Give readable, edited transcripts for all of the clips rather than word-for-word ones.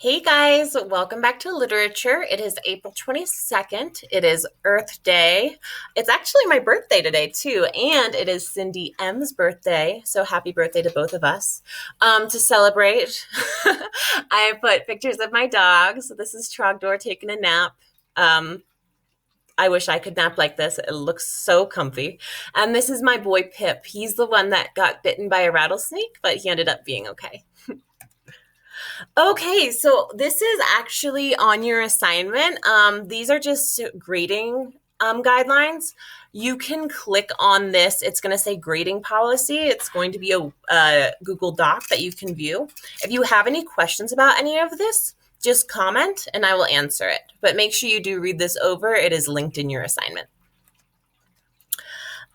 Hey guys, welcome back to literature. It is April 22nd. It is Earth Day. It's actually my birthday today, too, and it is Cindy M's birthday. So happy birthday to both of us. To celebrate, I put pictures of my dogs. This is Trogdor taking a nap. Um, I wish I could nap like this. It looks so comfy. And this is my boy Pip. He's the one that got bitten by a rattlesnake, but he ended up being okay. Okay, so this is actually on your assignment. These are just grading guidelines. You can click on this. It's going to say grading policy. It's going to be a Google Doc that you can view. If you have any questions about any of this, just comment and I will answer it. But make sure you do read this over. It is linked in your assignment.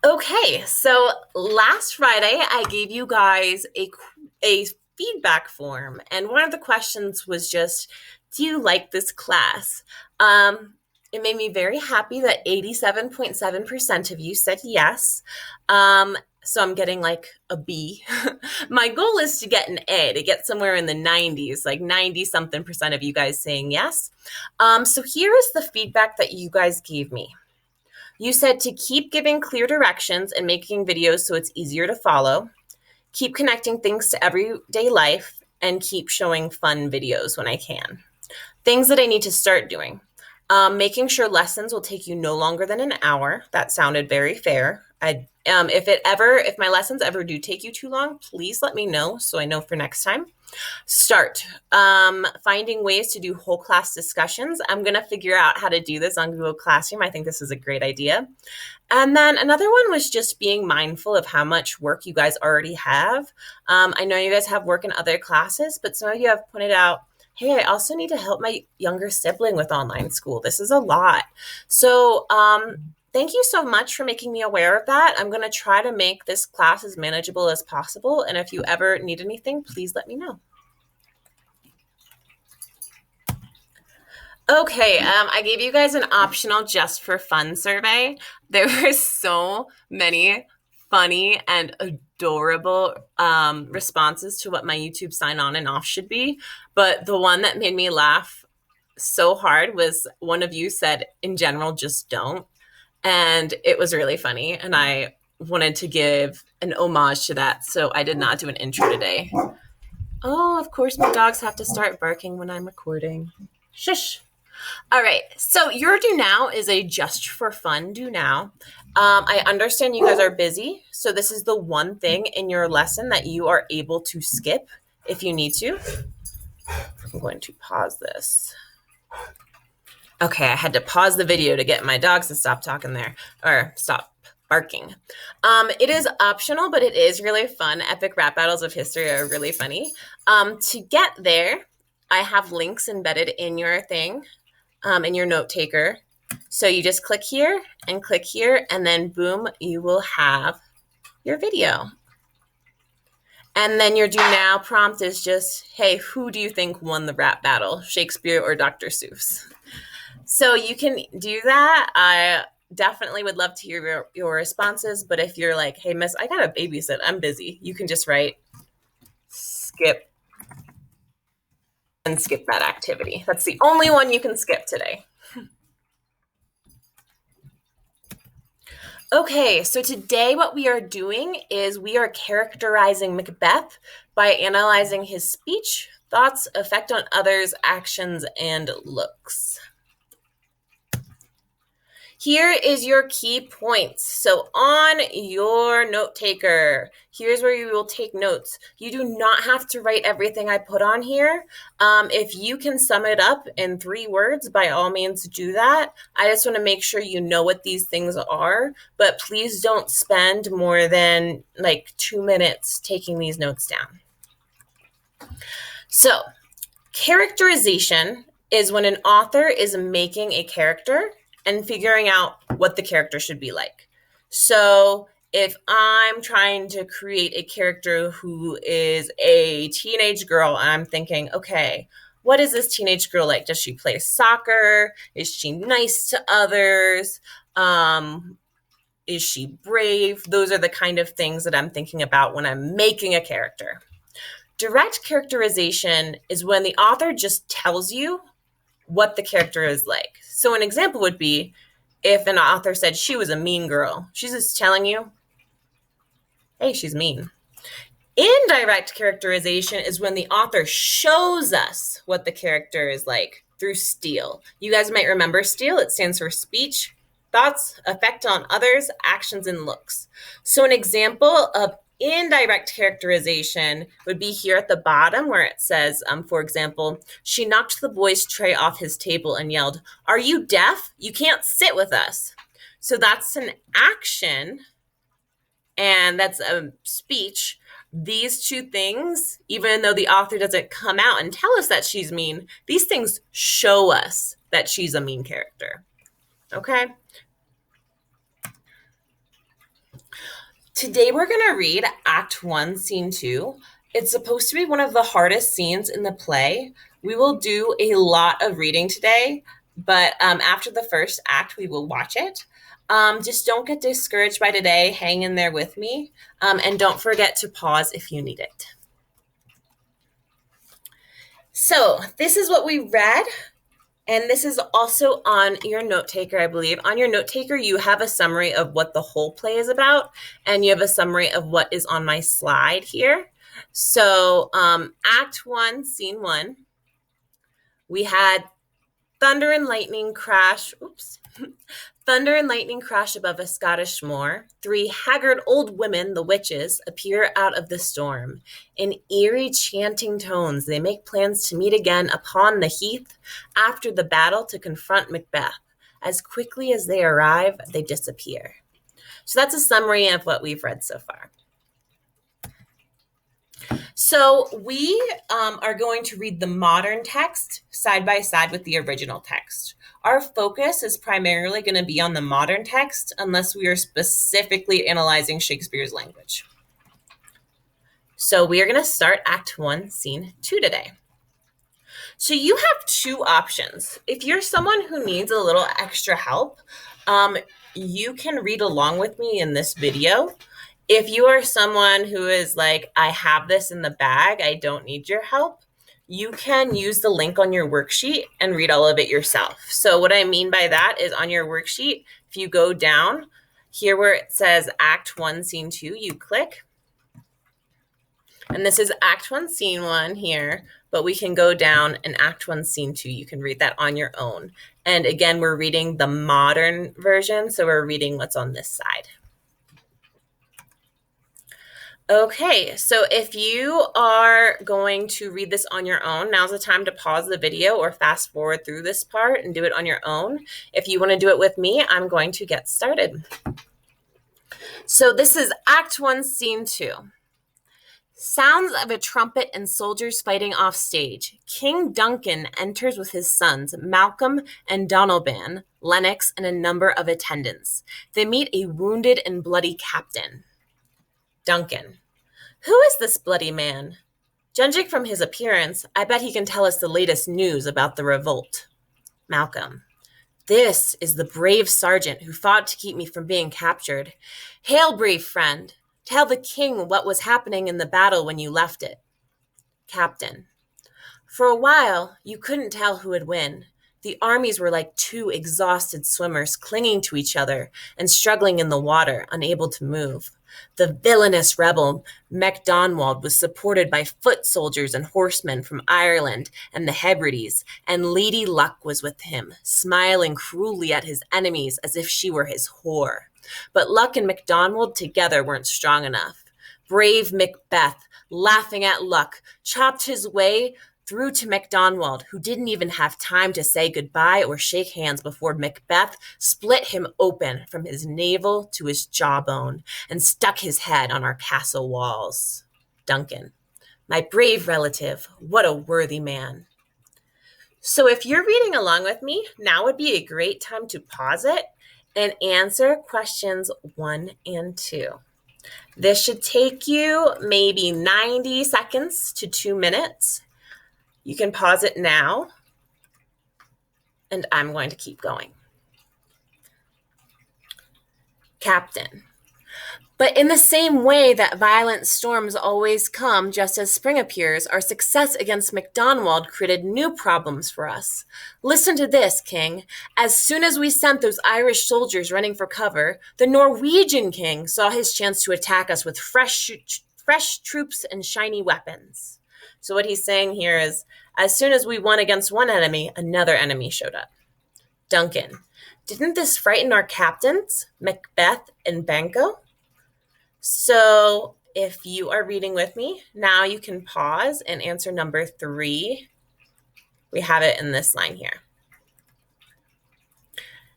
Okay, so last Friday I gave you guys a feedback form, and one of the questions was just, do you like this class? It made me very happy that 87.7% of you said yes. So I'm getting like a B. My goal is to get an A, to get somewhere in the 90s, like 90 something percent of you guys saying yes. So here is the feedback that you guys gave me. You said to keep giving clear directions and making videos so it's easier to follow, keep connecting things to everyday life, and keep showing fun videos when I can. Things that I need to start doing. Making sure lessons will take you no longer than an hour. That sounded very fair. If my lessons ever do take you too long, please let me know so I know for next time. Start finding ways to do whole class discussions. I'm going to figure out how to do this on Google Classroom. I think this is a great idea. And then another one was just being mindful of how much work you guys already have. I know you guys have work in other classes, but some of you have pointed out, hey, I also need to help my younger sibling with online school. This is a lot. So thank you so much for making me aware of that. I'm going to try to make this class as manageable as possible. And if you ever need anything, please let me know. Okay, I gave you guys an optional just for fun survey. There were so many funny and adorable responses to what my YouTube sign on and off should be. But the one that made me laugh so hard was one of you said, in general, just don't. And it was really funny. And I wanted to give an homage to that. So I did not do an intro today. Oh, of course, my dogs have to start barking when I'm recording. Shush. All right, so your do now is a just for fun do now. I understand you guys are busy, so this is the one thing in your lesson that you are able to skip if you need to. I'm going to pause this. Okay, I had to pause the video to get my dogs to stop talking there, or stop barking. It is optional, but it is really fun. Epic rap battles of history are really funny. To get there, I have links embedded in your thing. In your note taker. So you just click here, and then boom, you will have your video. And then your do now prompt is just, hey, who do you think won the rap battle, Shakespeare or Dr. Seuss? So you can do that. I definitely would love to hear your responses, but if you're like, hey, miss, I gotta babysit, I'm busy, you can just write skip and skip that activity. That's the only one you can skip today. Okay, so today what we are doing is we are characterizing Macbeth by analyzing his speech, thoughts, effect on others, actions, and looks. Here is your key points. So on your note taker, here's where you will take notes. You do not have to write everything I put on here. If you can sum it up in 3 words, by all means do that. I just want to make sure you know what these things are, but please don't spend more than like 2 minutes taking these notes down. So characterization is when an author is making a character and figuring out what the character should be like. So if I'm trying to create a character who is a teenage girl, and I'm thinking, okay, what is this teenage girl like? Does she play soccer? Is she nice to others? Is she brave? Those are the kind of things that I'm thinking about when I'm making a character. Direct characterization is when the author just tells you what the character is like. So an example would be if an author said she was a mean girl. She's just telling you, hey, she's mean. Indirect characterization is when the author shows us what the character is like through STEAL. You guys might remember STEAL. It stands for speech, thoughts, effect on others, actions, and looks. So an example of indirect characterization would be here at the bottom where it says, for example, she knocked the boy's tray off his table and yelled, "Are you deaf? You can't sit with us." So that's an action and that's a speech. These two things, even though the author doesn't come out and tell us that she's mean, these things show us that she's a mean character. Okay? Today we're going to read Act 1, Scene 2. It's supposed to be one of the hardest scenes in the play. We will do a lot of reading today, but after the first act, we will watch it. Just don't get discouraged by today. Hang in there with me. And don't forget to pause if you need it. So this is what we read. And this is also on your note taker, I believe. On your note taker, you have a summary of what the whole play is about. And you have a summary of what is on my slide here. So Act 1, Scene 1. We had thunder and lightning crash. Thunder and lightning crash above a Scottish moor. 3 haggard old women, the witches, appear out of the storm. In eerie chanting tones, they make plans to meet again upon the heath after the battle to confront Macbeth. As quickly as they arrive, they disappear. So that's a summary of what we've read so far. So we are going to read the modern text side by side with the original text. Our focus is primarily going to be on the modern text unless we are specifically analyzing Shakespeare's language. So we are going to start Act 1, Scene 2 today. So you have 2 options. If you're someone who needs a little extra help, you can read along with me in this video. If you are someone who is like, I have this in the bag, I don't need your help, you can use the link on your worksheet and read all of it yourself. So what I mean by that is on your worksheet, if you go down here where it says Act 1, Scene 2, you click. And this is Act 1, Scene 1 here, but we can go down and Act 1, Scene 2. You can read that on your own. And again, we're reading the modern version, so we're reading what's on this side. Okay, so if you are going to read this on your own, now's the time to pause the video or fast forward through this part and do it on your own. If you want to do it with me, I'm going to get started. So this is Act 1, Scene 2. Sounds of a trumpet and soldiers fighting off stage. King Duncan enters with his sons, Malcolm and Donalbain, Lennox, and a number of attendants. They meet a wounded and bloody captain. Duncan. Who is this bloody man? Judging from his appearance, I bet he can tell us the latest news about the revolt. Malcolm. This is the brave sergeant who fought to keep me from being captured. Hail, brave friend. Tell the king what was happening in the battle when you left it. Captain. For a while, you couldn't tell who would win. The armies were like 2 exhausted swimmers clinging to each other and struggling in the water, unable to move. The villainous rebel MacDonald was supported by foot soldiers and horsemen from Ireland and the Hebrides, and Lady Luck was with him, smiling cruelly at his enemies as if she were his whore. But Luck and MacDonald together weren't strong enough. Brave Macbeth, laughing at Luck, chopped his way through to MacDonald, who didn't even have time to say goodbye or shake hands before Macbeth split him open from his navel to his jawbone and stuck his head on our castle walls. Duncan. My brave relative, what a worthy man. So if you're reading along with me, now would be a great time to pause it and answer questions 1 and 2. This should take you maybe 90 seconds to 2 minutes. You can pause it now, and I'm going to keep going. Captain. But in the same way that violent storms always come just as spring appears, our success against MacDonald created new problems for us. Listen to this, King. As soon as we sent those Irish soldiers running for cover, the Norwegian king saw his chance to attack us with fresh troops and shiny weapons. So what he's saying here is, as soon as we won against one enemy, another enemy showed up. Duncan, didn't this frighten our captains, Macbeth and Banquo? So if you are reading with me, now you can pause and answer number 3. We have it in this line here.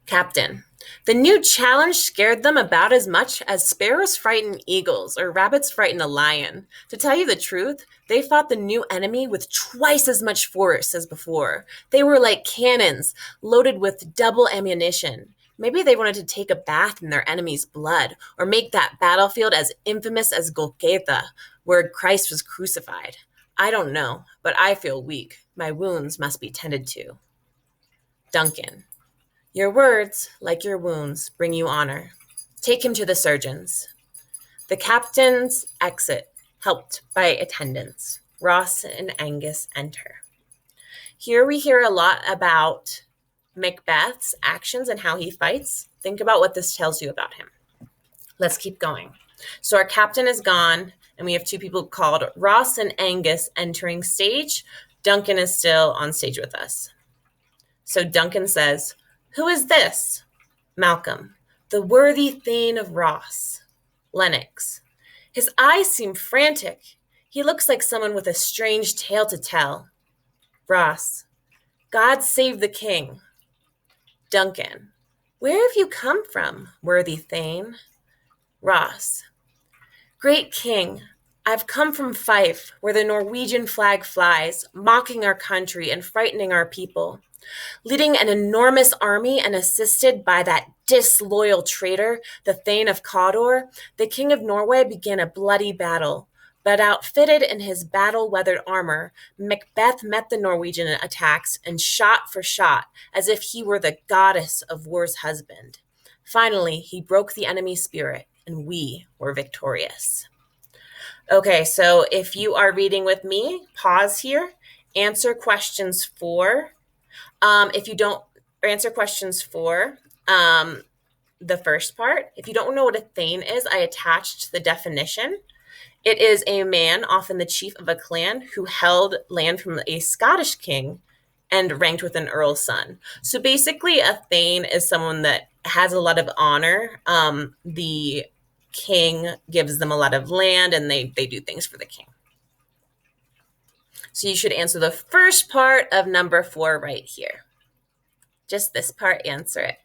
Captain, the new challenge scared them about as much as sparrows frighten eagles or rabbits frighten a lion. To tell you the truth, they fought the new enemy with twice as much force as before. They were like cannons, loaded with double ammunition. Maybe they wanted to take a bath in their enemy's blood, or make that battlefield as infamous as Golgotha, where Christ was crucified. I don't know, but I feel weak. My wounds must be tended to. Duncan, your words, like your wounds, bring you honor. Take him to the surgeons. The captains exit, helped by attendants. Ross and Angus enter. Here we hear a lot about Macbeth's actions and how he fights. Think about what this tells you about him. Let's keep going. So our captain is gone, and we have 2 people called Ross and Angus entering stage. Duncan is still on stage with us. So Duncan says, "Who is this?" Malcolm, "The worthy Thane of Ross." Lennox, "His eyes seem frantic. He looks like someone with a strange tale to tell." Ross, "God save the king." Duncan, "Where have you come from, worthy Thane?" Ross, "Great king, I've come from Fife, where the Norwegian flag flies, mocking our country and frightening our people. Leading an enormous army and assisted by that disloyal traitor, the Thane of Cawdor, the king of Norway began a bloody battle. But outfitted in his battle-weathered armor, Macbeth met the Norwegian attacks and shot for shot, as if he were the goddess of war's husband. Finally, he broke the enemy's spirit, and we were victorious. Okay, so if you are reading with me, pause here, answer questions 4. If you don't answer questions 4, the first part, if you don't know what a thane is, I attached the definition. It is a man, often the chief of a clan, who held land from a Scottish king and ranked with an earl's son. So basically, a thane is someone that has a lot of honor. The king gives them a lot of land, and they do things for the king. So you should answer the first part of number 4 right here. Just this part, answer it.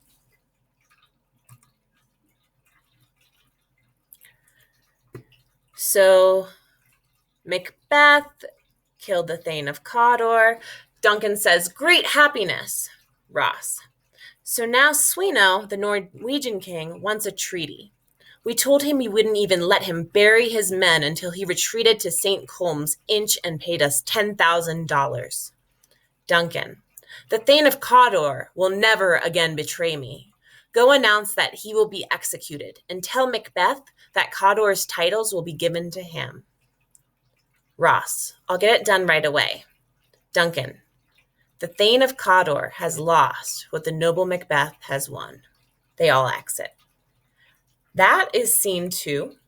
So Macbeth killed the Thane of Cawdor. Duncan says, "Great happiness." Ross, "So now Sweno, the Norwegian king, wants a treaty. We told him we wouldn't even let him bury his men until he retreated to St. Colm's Inch and paid us $10,000. Duncan, "The Thane of Cawdor will never again betray me. Go announce that he will be executed, and tell Macbeth that Cawdor's titles will be given to him." Ross, "I'll get it done right away." Duncan, "The Thane of Cawdor has lost what the noble Macbeth has won." They all exit. That is scene 2.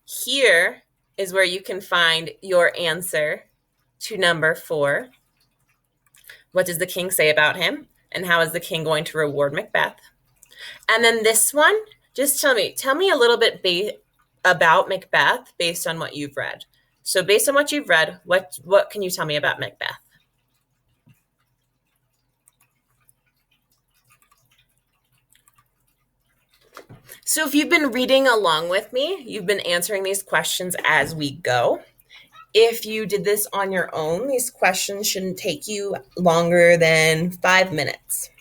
Here is where you can find your answer to number 4. What does the king say about him? And how is the king going to reward Macbeth? And then this one, just tell me a little bit about Macbeth based on what you've read. So based on what you've read, what can you tell me about Macbeth? So if you've been reading along with me, you've been answering these questions as we go. If you did this on your own, these questions shouldn't take you longer than 5 minutes.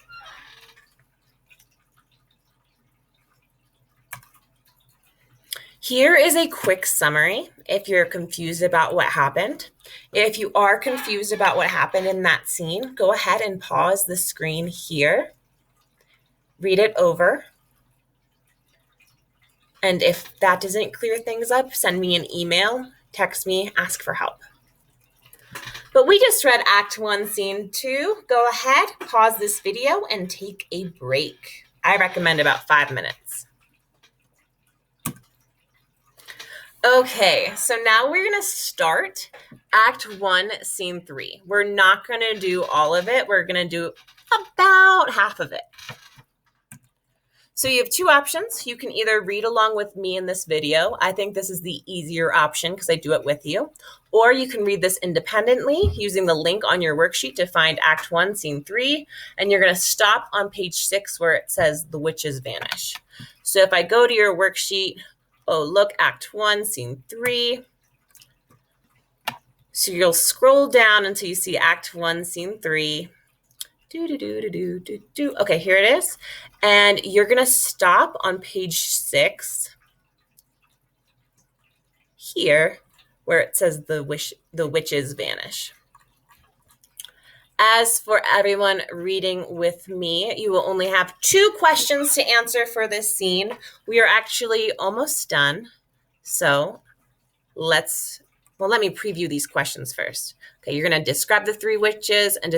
Here is a quick summary if you're confused about what happened. If you are confused about what happened in that scene, go ahead and pause the screen here. Read it over. And if that doesn't clear things up, send me an email, text me, ask for help. But we just read Act 1, Scene 2. Go ahead, pause this video, and take a break. I recommend about 5 minutes. Okay, so now we're going to start Act 1, Scene 3. We're not going to do all of it. We're going to do about half of it. So you have two options. You can either read along with me in this video. I think this is the easier option because I do it with you. Or you can read this independently using the link on your worksheet to find Act 1, Scene 3. And you're going to stop on page 6 where it says the witches vanish. So if I go to your worksheet, oh, look, Act 1, Scene 3. So you'll scroll down until you see Act 1, Scene 3. Okay, here it is. And you're going to stop on page 6 here where it says the witches vanish. As for everyone reading with me, you will only have 2 questions to answer for this scene. We are actually almost done. So let me preview these questions first. Okay, you're going to describe the 3 witches and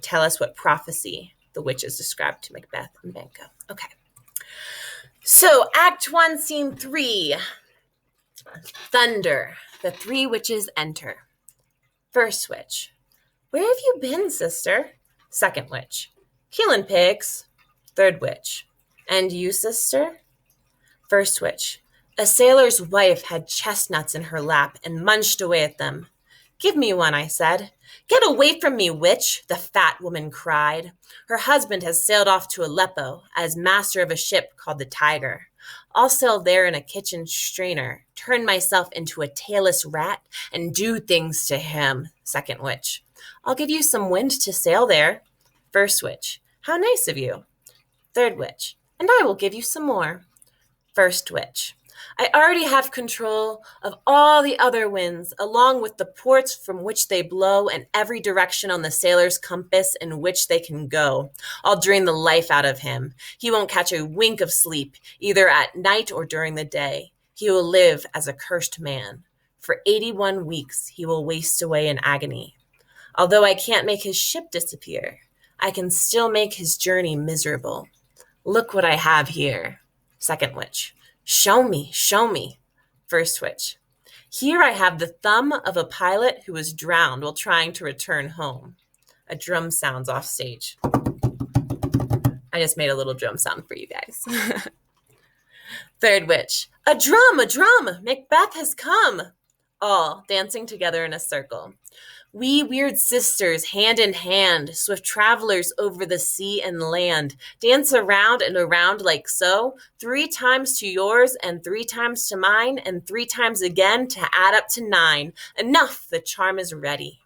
tell us what prophecy the witches described to Macbeth and Banquo. Okay. So, Act 1, Scene 3. Thunder. The 3 witches enter. First witch. Where have you been, sister? Second witch. Killing pigs. Third witch. And you, sister? First witch. A sailor's wife had chestnuts in her lap and munched away at them. Give me one, I said. Get away from me, witch, the fat woman cried. Her husband has sailed off to Aleppo as master of a ship called the Tiger. I'll sail there in a kitchen strainer, turn myself into a tailless rat, and do things to him, second witch. I'll give you some wind to sail there. First witch. How nice of you. Third witch. And I will give you some more. First witch. I already have control of all the other winds, along with the ports from which they blow and every direction on the sailor's compass in which they can go. I'll drain the life out of him. He won't catch a wink of sleep, either at night or during the day. He will live as a cursed man. For 81 weeks, he will waste away in agony. Although I can't make his ship disappear, I can still make his journey miserable. Look what I have here. Second witch. Show me, show me. First witch. Here I have the thumb of a pilot who was drowned while trying to return home. A drum sounds off stage. I just made a little drum sound for you guys. Third witch. A drum, Macbeth has come. All dancing together in a circle. We weird sisters, hand in hand, swift travelers over the sea and land, dance around and around like so, 3 times to yours and 3 times to mine and 3 times again to add up to 9. Enough, the charm is ready.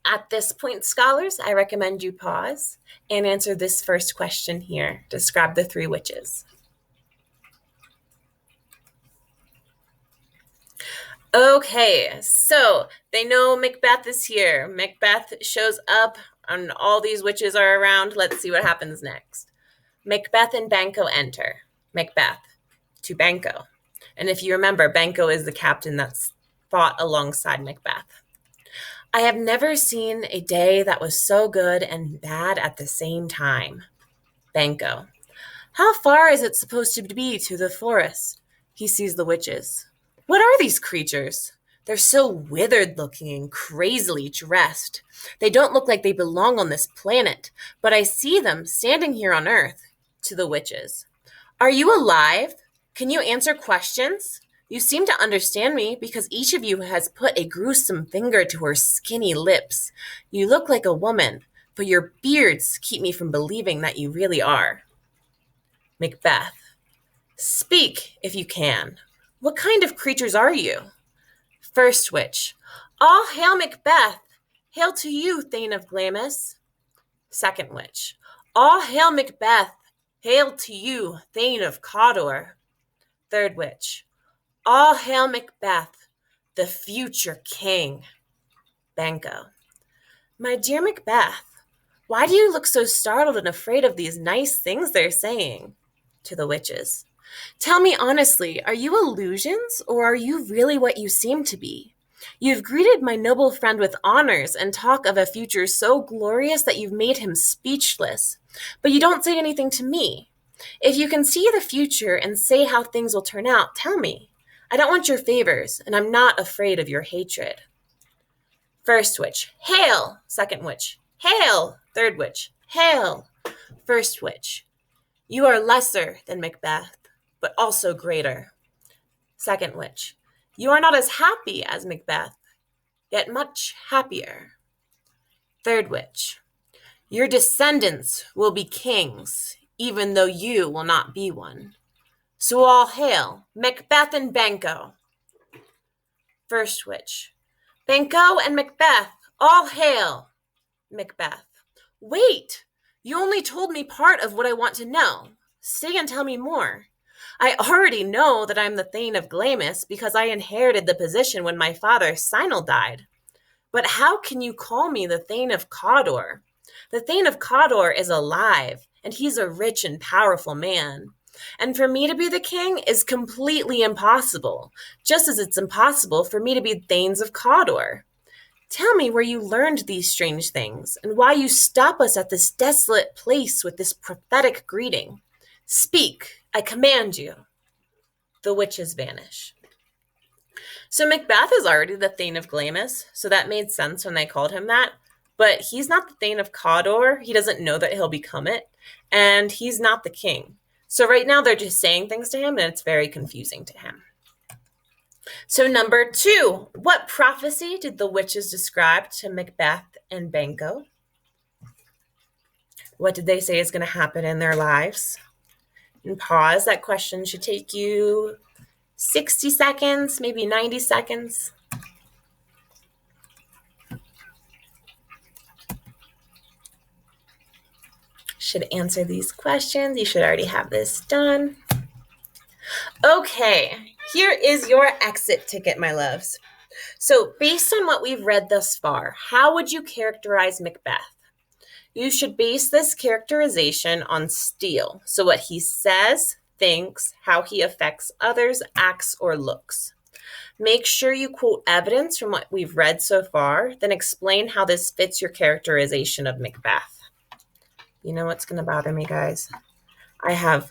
At this point, scholars, I recommend you pause and answer this first question here. Describe the 3 witches. Okay, so they know Macbeth is here. Macbeth shows up and all these witches are around. Let's see what happens next. Macbeth and Banquo enter. Macbeth to Banquo. And if you remember, Banquo is the captain that's fought alongside Macbeth. I have never seen a day that was so good and bad at the same time. Banquo. How far is it supposed to be to the forest? He sees the witches. What are these creatures? They're so withered looking and crazily dressed. They don't look like they belong on this planet, but I see them standing here on Earth. To the witches. Are you alive? Can you answer questions? You seem to understand me because each of you has put a gruesome finger to her skinny lips. You look like a woman, but your beards keep me from believing that you really are. Macbeth. Speak if you can. What kind of creatures are you? First witch. All hail Macbeth. Hail to you, Thane of Glamis. Second witch. All hail Macbeth. Hail to you, Thane of Cawdor. Third witch. All hail Macbeth, the future king. Banquo. My dear Macbeth, why do you look so startled and afraid of these nice things they're saying? To the witches. Tell me honestly, are you illusions, or are you really what you seem to be? You've greeted my noble friend with honors and talk of a future so glorious that you've made him speechless. But you don't say anything to me. If you can see the future and say how things will turn out, tell me. I don't want your favors, and I'm not afraid of your hatred. First witch, hail! Second witch, hail! Third witch, hail! First witch, you are lesser than Macbeth, but also greater. Second witch, you are not as happy as Macbeth, yet much happier. Third witch, your descendants will be kings, even though you will not be one. So all hail, Macbeth and Banquo. First witch, Banquo and Macbeth, all hail. Macbeth, wait, you only told me part of what I want to know. Stay and tell me more. I already know that I'm the Thane of Glamis because I inherited the position when my father Sinel died. But how can you call me the Thane of Cawdor? The Thane of Cawdor is alive, and he's a rich and powerful man. And for me to be the king is completely impossible, just as it's impossible for me to be Thanes of Cawdor. Tell me where you learned these strange things, and why you stop us at this desolate place with this prophetic greeting. Speak, I command you. The witches vanish. So Macbeth is already the Thane of Glamis, so that made sense when they called him that. But he's not the Thane of Cawdor. He doesn't know that he'll become it, and he's not the king. So right now they're just saying things to him, and it's very confusing to him. So number 2, what prophecy did the witches describe to Macbeth and Banquo? What did they say is going to happen in their lives? And pause. That question should take you 60 seconds, maybe 90 seconds. Should answer these questions. You should already have this done. Okay, here is your exit ticket, my loves. So based on what we've read thus far, how would you characterize Macbeth? You should base this characterization on Steele. So what he says, thinks, how he affects others, acts, or looks. Make sure you quote evidence from what we've read so far, then explain how this fits your characterization of Macbeth. You know what's going to bother me, guys? I have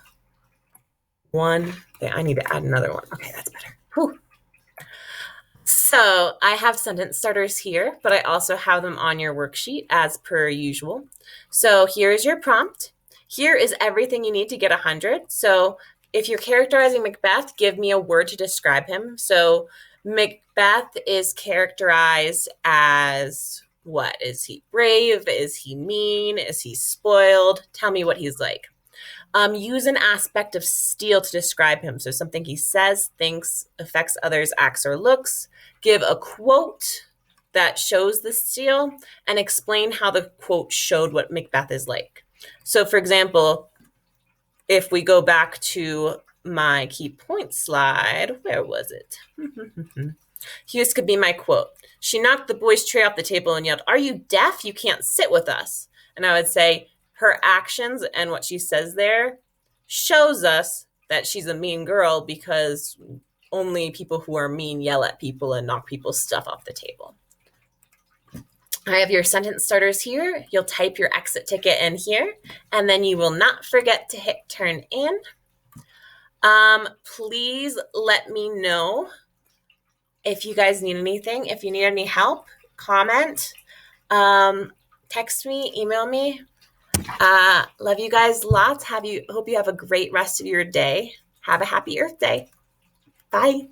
one. Okay, I need to add another one. Okay, that's better. Whew. So I have sentence starters here, but I also have them on your worksheet as per usual. So here is your prompt. Here is everything you need to get 100. So if you're characterizing Macbeth, give me a word to describe him. So Macbeth is characterized as what? Is he brave? Is he mean? Is he spoiled? Tell me what he's like. Use an aspect of Steele to describe him. So something he says, thinks, affects others, acts, or looks. Give a quote that shows the Steele and explain how the quote showed what Macbeth is like. So for example, if we go back to my key point slide, where was it? Here's could be my quote. She knocked the boy's tray off the table and yelled, "Are you deaf? You can't sit with us." And I would say her actions and what she says there shows us that she's a mean girl because only people who are mean yell at people and knock people's stuff off the table. I have your sentence starters here. You'll type your exit ticket in here, and then you will not forget to hit turn in. Please let me know if you guys need anything. If you need any help, comment, text me, email me. Love you guys lots. Hope you have a great rest of your day. Have a happy Earth Day. Bye.